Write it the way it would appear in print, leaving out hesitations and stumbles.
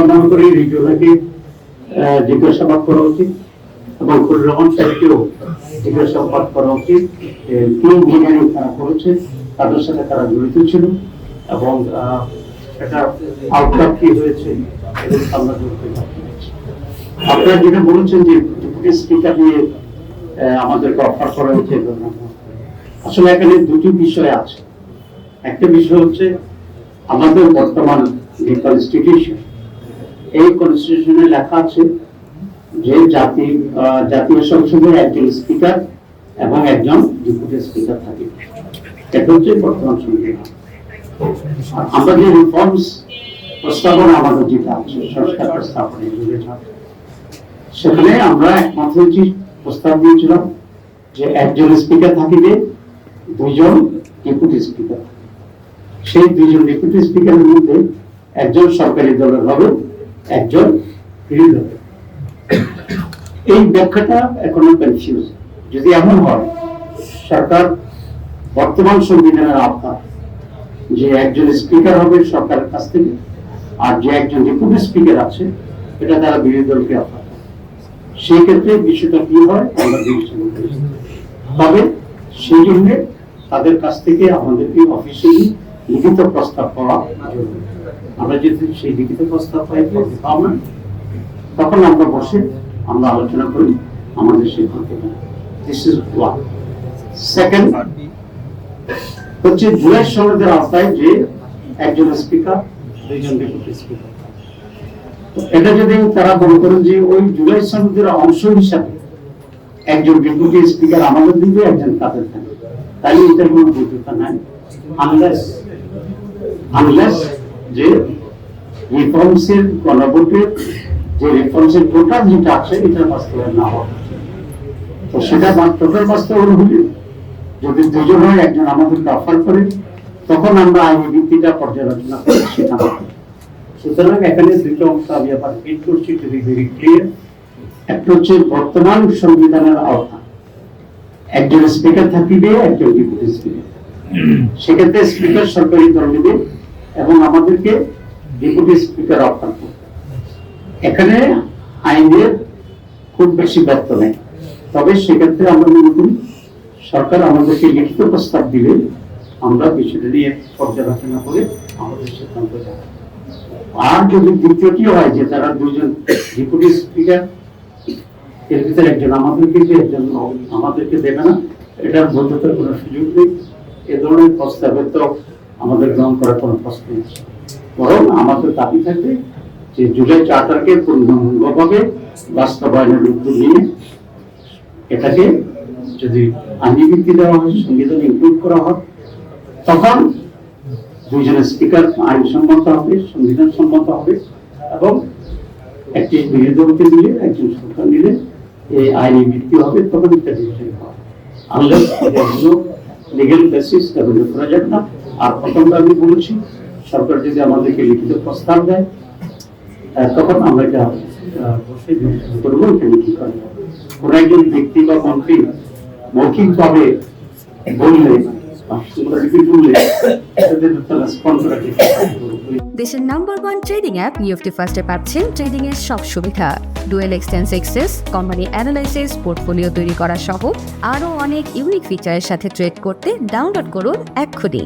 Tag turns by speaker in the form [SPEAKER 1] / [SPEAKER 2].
[SPEAKER 1] মনে করি রিজুলাকে জিজ্ঞাসাবাদ করা উচিত এবং ফজলুর রহমান সাহেবকেও জিজ্ঞাসাবাদ করা উচিত কি ইঞ্জিনিয়ারিং তারা করেছে, তাদের সাথে তারা জড়িত ছিল এবং এটা আউটকাম কি হয়েছে আমরা করতে পারছি। আপনারা যেটা বলেছেন যে ডেপুটি স্পিকার নিয়ে আমাদেরকে অফার করা হয়েছে, আসলে এখানে দুটি বিষয় আছে। একটা বিষয় হচ্ছে আমাদের বর্তমান যে কনস্টিটিউশন, এই কনস্টিটিউশনে লেখা আছে যে জাতীয় সংসদের একজন স্পিকার এবং একজন ডেপুটি স্পিকার থাকে। এটা হচ্ছে বর্তমান সংবিধান। আমরা যে রিফর্মস প্রস্তাবনা আমাদের যেটা আছে সংস্কার প্রস্তাবনা, সেখানে আমরা একমাত্র প্রস্তাব দিয়েছিলাম যে একজন স্পিকার থাকিবে, দুইজন ডেপুটি স্পিকার। সেই দুইজন ডেপুটি স্পিকারের মধ্যে একজন সরকারি দলের হবে, একজন বিরোধী দলের। এই ব্যাখ্যাটা এখনো কনফিউজ। যদি এমন হয় সরকার বর্তমান সংবিধানের আওতায় যে একজন স্পিকার হবে সরকারের কাছ থেকে, আর যে একজন ডেপুটি স্পিকার আছে এটা তারা বিরোধী দলকে অফার, সেই ক্ষেত্রে বিষয়টা কি হয় আমরা বিবেচনা করি। তবে সেই জন্য তাদের কাছ থেকে আমাদেরকে অফিসিয়ালি লিখিত প্রস্তাব পাওয়া জরুরি। আমরা যদি সেই লিখিত প্রস্তাব পাই পাবো, তখন আমরা বসে আমরা আলোচনা করি আমাদের সিদ্ধান্ত। This is one. সেকেন্ড হচ্ছে জুলাই সনদের আওতায় যে একজন স্পিকার, দুইজন ডেপুটি স্পিকার। এটা যদি তারা মনে করেন যে ওই জুলাই সনদের অংশ হিসাবে একজন ডেপুটি স্পিকার আমাদের দিবে, একজন তাদের থাকবে, তাহলে এটার কোনো বৈধতা নাই। আনলেস যে রিফর্মসের গণভোটের যে রিফর্মসের টোটাল যেটা আছে এটা বাস্তবায়ন না হওয়া, তো সেটা টোটাল বাস্তবায়ন হলে যদি দুজন হয়, একজন আমাদেরকে অফার করে, তখন আমরা আইনি ভিত্তিটা পর্যালোচনা করে সেটা। সুতরাং এখানে দুটো অংশ আমি আবার রিপিট করছি, টু বি ভেরি ক্লিয়ার। একটা হচ্ছে বর্তমান সংবিধানের আওতা একজন স্পিকার থাকিবে, একজন ডেপুটি স্পিকার। সেক্ষেত্রে স্পিকার সরকারি দল নেবে এবং আমাদেরকে ডেপুটি স্পিকার অফার করবে। এখানে আইনের খুব বেশি ব্যর্থ নেই। তবে সেক্ষেত্রে আমরা মনে করি সরকার আমাদেরকে লিখিত প্রস্তাব দিলে আমরা বিষয়টা নিয়ে পর্যালোচনা করে আমাদের সিদ্ধান্ত যাব। আর যদি দ্বিতীয়টি হয় যে তারা দুজন ডেপুটি স্পিকার, এর ভিতরে একজন আমাদেরকে দিয়ে, একজন আমাদেরকে দেবে না, এটার বৈধতার কোনো সুযোগ নেই। এ ধরনের প্রস্তাবে তো আমাদের গ্রহণ করার কোনো প্রশ্ন নেই। বরং আমাদের দাবি থাকে যে জুলাই চার্টারকে পূর্ণাঙ্গভাবে বাস্তবায়নের উদ্যোগ নিয়ে এটাকে যদি আইনি ভিত্তি দেওয়া হয়, সংবিধানে ইনক্লুড করা হয়, তখন দুইজন স্পিকার আইনসম্মত হবে, সংবিধান সম্মত হবে এবং একটি বিরোধী দলকে দিলে, একজন সরকার নিলে এই আইনি ভিত্তি হবে, তখন এটা ডিসিশন হবে। আনলেস লিগ্যাল বেসিস ডেভেলপ করা যাবে না। আর প্রথমটা আমি বলেছি, সরকার যদি আমাদেরকে লিখিত প্রস্তাব দেয় তখন আমরা এটা বসে করবো, এখানে কি করবো। কোন একজন ব্যক্তি বা মন্ত্রী মৌখিকভাবে বললে
[SPEAKER 2] দেশের নাম্বার 1 ট্রেডিং অ্যাপ নিফটি ফার্স্টে পাচ্ছেন ট্রেডিং এর সব সুবিধা, dual exchange access, company analysis, portfolio তৈরি করা সহ আরও অনেক ইউনিক ফিচারের সাথে ট্রেড করতে ডাউনলোড করুন এক্ষুনি।